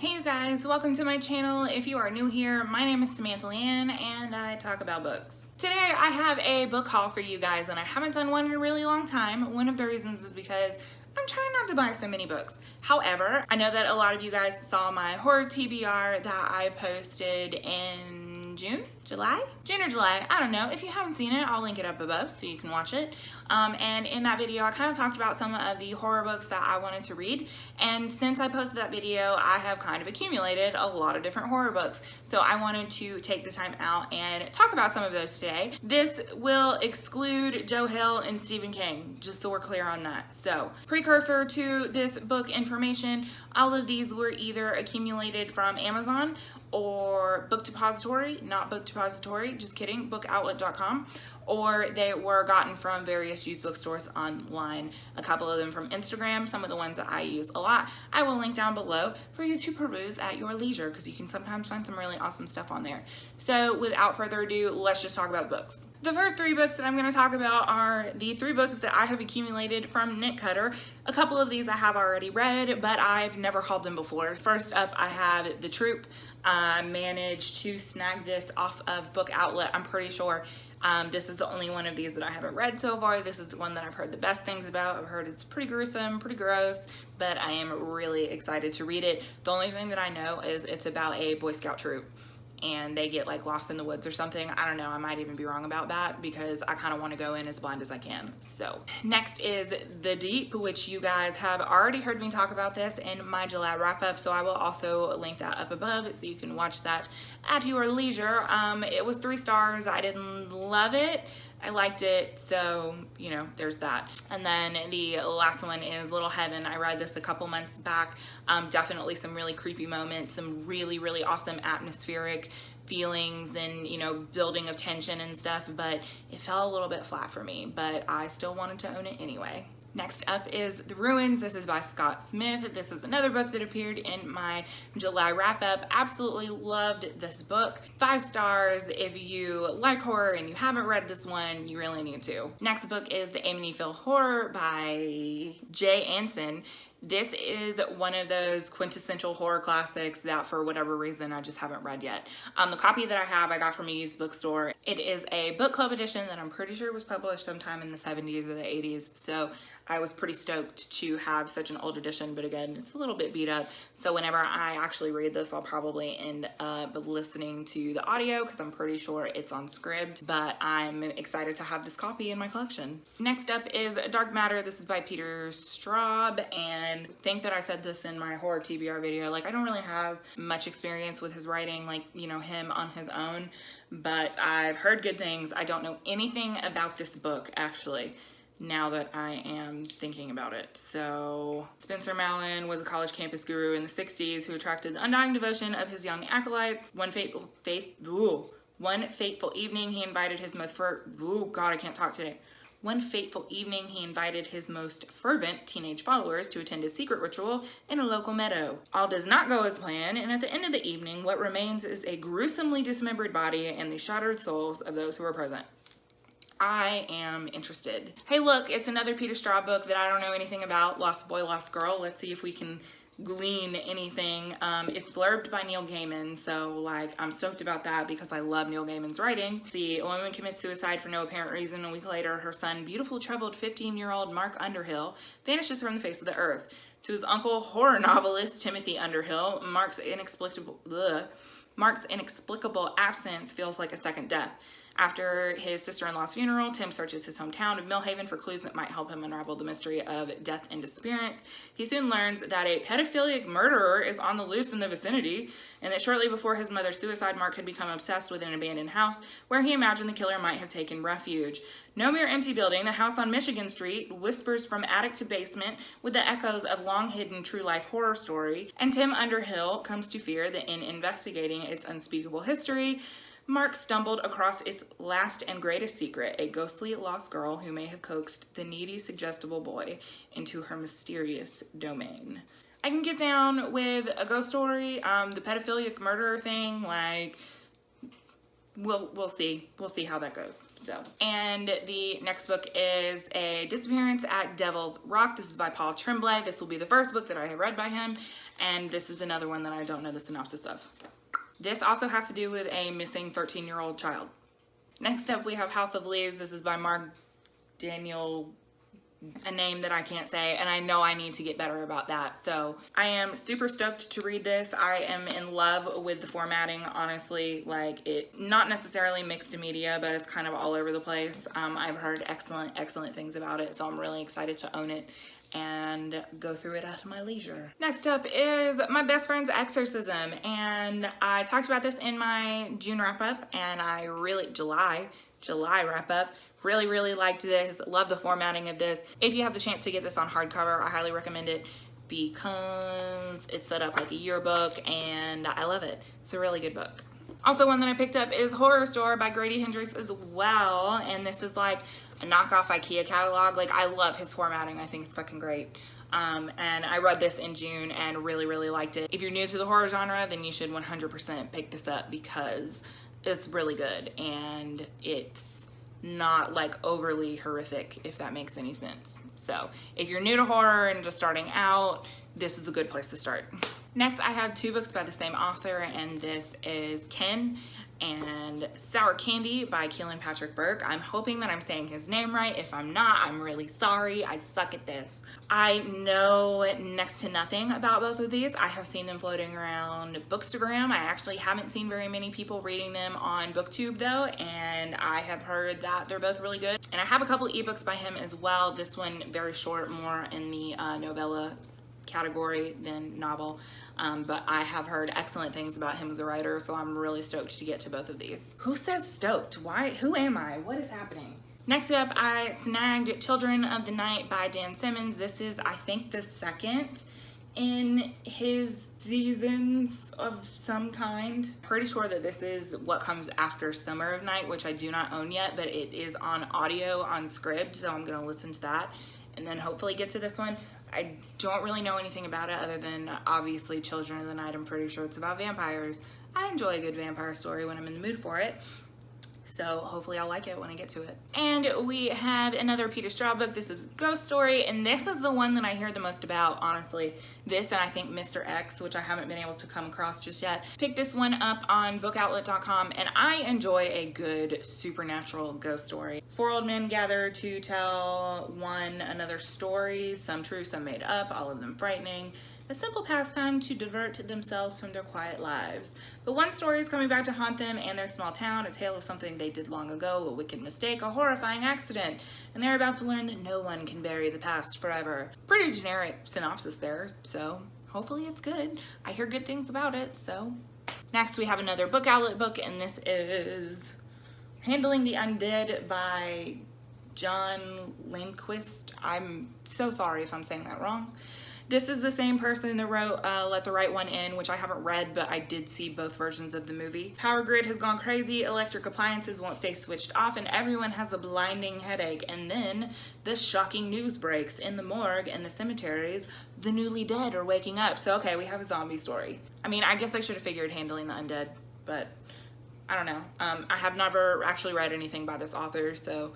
Hey you guys, welcome to my channel. If you are new here, my name is Samantha Leighanne and I talk about books. Today I have a book haul for you guys and I haven't done one in a really long time. One of the reasons is because I'm trying not to buy so many books. However, I know that a lot of you guys saw my horror TBR that I posted in June or July, I don't know. If you haven't seen it, I'll link it up above so you can watch it. And in that video, I kind of talked about some of the horror books that I wanted to read. And since I posted that video, I have kind of accumulated a lot of different horror books. So I wanted to take the time out and talk about some of those today. This will exclude Joe Hill and Stephen King, just so we're clear on that. So, precursor to this book information, all of these were either accumulated from Amazon or Book Depository, not Book Depository, just kidding, bookoutlet.com, or they were gotten from various used bookstores online. A couple of them from Instagram, some of the ones that I use a lot, I will link down below for you to peruse at your leisure because you can sometimes find some really awesome stuff on there. So without further ado, let's just talk about books. The first three books that I'm going to talk about are the three books that I have accumulated from Knit Cutter. A couple of these I have already read, but I've never hauled them before. First up, I have The Troop. I managed to snag this off of Book Outlet. I'm pretty sure this is the only one of these that I haven't read so far. This is the one that I've heard the best things about. I've heard it's pretty gruesome, pretty gross, but I am really excited to read it. The only thing that I know is it's about a Boy Scout troop and they get like lost in the woods or something. I don't know, I might even be wrong about that because I kind of want to go in as blind as I can. So next is The Deep, which you guys have already heard me talk about this in my July wrap up, so I will also link that up above so you can watch that at your leisure. It was 3 stars. I didn't love it. I liked it, so, you know, there's that. And then the last one is Little Heaven. I read this a couple months back. Definitely some really creepy moments, some really, really awesome atmospheric feelings and, you know, building of tension and stuff, but it fell a little bit flat for me, but I still wanted to own it anyway. Next up is The Ruins. This is by Scott Smith. This is another book that appeared in my July wrap-up. Absolutely loved this book. 5 stars. If you like horror and you haven't read this one, you really need to. Next book is The Amityville Horror by Jay Anson. This is one of those quintessential horror classics that for whatever reason I just haven't read yet. The copy that I have I got from a used bookstore. It is a book club edition that I'm pretty sure was published sometime in the 70s or the 80s, so I was pretty stoked to have such an old edition, but again, it's a little bit beat up. So whenever I actually read this, I'll probably end up listening to the audio because I'm pretty sure it's on Scribd, but I'm excited to have this copy in my collection. Next up is Dark Matter. This is by Peter Straub, and I think that I said this in my horror TBR video, like I don't really have much experience with his writing, like, you know, him on his own, but I've heard good things. I don't know anything about this book, actually, now that I am thinking about it. So Spencer Mallon was a college campus guru in the 60s who attracted the undying devotion of his young acolytes. One fateful evening he invited his most One fateful evening, he invited his most fervent teenage followers to attend a secret ritual in a local meadow. All does not go as planned, and at the end of the evening, what remains is a gruesomely dismembered body and the shattered souls of those who were present. I am interested. Hey look, it's another Peter Straub book that I don't know anything about, Lost Boy, Lost Girl. Let's see if we can glean anything. It's blurbed by Neil Gaiman, so like I'm stoked about that because I love Neil Gaiman's writing. A woman commits suicide for no apparent reason. A week later, her son, beautiful, troubled 15-year-old Mark Underhill, vanishes from the face of the earth. To his uncle, horror novelist Timothy Underhill, Mark's inexplicable absence feels like a second death. After his sister-in-law's funeral, Tim searches his hometown of Millhaven for clues that might help him unravel the mystery of death and disappearance. He soon learns that a pedophilic murderer is on the loose in the vicinity, and that shortly before his mother's suicide, Mark had become obsessed with an abandoned house where he imagined the killer might have taken refuge. No mere empty building, the house on Michigan Street whispers from attic to basement with the echoes of long-hidden true-life horror story, and Tim Underhill comes to fear that in investigating its unspeakable history, Mark stumbled across its last and greatest secret, a ghostly lost girl who may have coaxed the needy, suggestible boy into her mysterious domain. I can get down with a ghost story, the pedophilic murderer thing, like, we'll see how that goes. So, and the next book is A Disappearance at Devil's Rock. This is by Paul Tremblay. This will be the first book that I have read by him, and this is another one that I don't know the synopsis of. This also has to do with a missing 13-year-old child. Next up, we have House of Leaves. This is by Mark Daniel, a name that I can't say, and I know I need to get better about that. So I am super stoked to read this. I am in love with the formatting, honestly. Like, it, not necessarily mixed media, but it's kind of all over the place. I've heard excellent things about it, so I'm really excited to own it and go through it at my leisure. Next up is My Best Friend's Exorcism, and I talked about this in my June wrap-up, and I really, July wrap-up, really liked this. Love the formatting of this. If you have the chance to get this on hardcover, I highly recommend it because it's set up like a yearbook, and I love it. It's a really good book. Also, one that I picked up is Horror Store by Grady Hendrix as well, and this is like a knockoff IKEA catalog. Like, I love his formatting. I think it's fucking great. And I read this in June and really liked it. If you're new to the horror genre, then you should 100% pick this up because it's really good and it's not like overly horrific, if that makes any sense. So if you're new to horror and just starting out, this is a good place to start. Next, I have two books by the same author, and this is Ken and Sour Candy by Keelan Patrick Burke. I'm hoping that I'm saying his name right. If I'm not, I'm really sorry. I suck at this. I know next to nothing about both of these. I have seen them floating around Bookstagram. I actually haven't seen very many people reading them on BookTube though, and I have heard that they're both really good. And I have a couple ebooks by him as well. This one very short, more in the novella category than novel. But I have heard excellent things about him as a writer, so I'm really stoked to get to both of these. Who says stoked? Why? Who am I? What is happening? Next up, I snagged Children of the Night by Dan Simmons. This is, I think, the second in his seasons of some kind. Pretty sure that this is what comes after Summer of Night, which I do not own yet, but it is on audio on Scribd, so I'm gonna listen to that and then hopefully get to this one. I don't really know anything about it other than obviously Children of the Night. I'm pretty sure it's about vampires. I enjoy a good vampire story when I'm in the mood for it. So hopefully I'll like it when I get to it. And we have another Peter Straub book. This is Ghost Story, and this is the one that I hear the most about, honestly. This and I think Mr. X, which I haven't been able to come across just yet. Picked this one up on bookoutlet.com, and I enjoy a good supernatural ghost story. Four old men gather to tell one another stories, some true, some made up, all of them frightening. A simple pastime to divert themselves from their quiet lives. But one story is coming back to haunt them and their small town, a tale of something they did long ago, a wicked mistake, a horrifying accident, and they're about to learn that no one can bury the past forever. Pretty generic synopsis there, so hopefully it's good. I hear good things about it, so. Next we have another Book Outlet book, and this is Handling the Undead by John Lindquist. I'm so sorry if I'm saying that wrong. This is the same person that wrote Let the Right One In, which I haven't read, but I did see both versions of the movie. Power grid has gone crazy, electric appliances won't stay switched off, and everyone has a blinding headache. And then this shocking news breaks. In the morgue and the cemeteries, the newly dead are waking up. So okay, we have a zombie story. I mean, I guess I should have figured Handling the Undead, but I don't know. I have never actually read anything by this author, so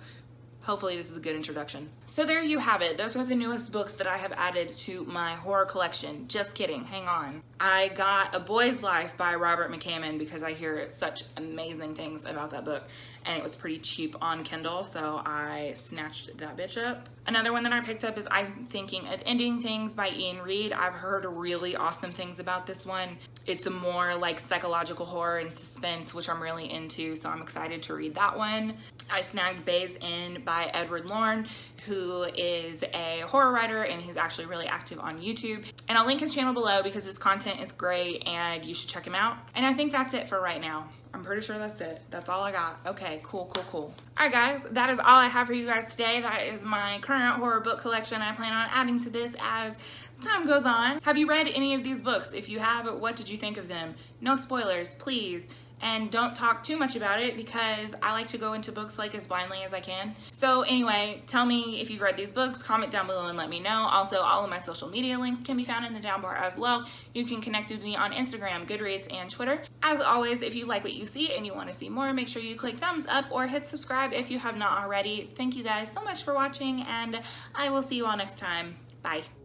hopefully this is a good introduction. So there you have it. Those are the newest books that I have added to my horror collection. Just kidding, hang on. I got A Boy's Life by Robert McCammon because I hear such amazing things about that book, and it was pretty cheap on Kindle, so I snatched that bitch up. Another one that I picked up is I'm Thinking of Ending Things by Ian Reid. I've heard really awesome things about this one. It's a more like psychological horror and suspense, which I'm really into, so I'm excited to read that one. I snagged Bay's Inn by Edward Lorne, who is a horror writer, and he's actually really active on YouTube. And I'll link his channel below because his content is great and you should check him out. And I think that's it for right now. I'm pretty sure that's it. That's all I got. Okay, cool. All right, guys, that is all I have for you guys today. That is my current horror book collection. I plan on adding to this as time goes on. Have you read any of these books? If you have, what did you think of them? No spoilers, please. and don't talk too much about it because I like to go into books like as blindly as I can. So anyway, tell me if you've read these books, comment down below and let me know. Also, all of my social media links can be found in the down bar as well. You can connect with me on Instagram, Goodreads, and Twitter. As always, if you like what you see and you want to see more, make sure you click thumbs up or hit subscribe if you have not already. Thank you guys so much for watching, and I will see you all next time. Bye.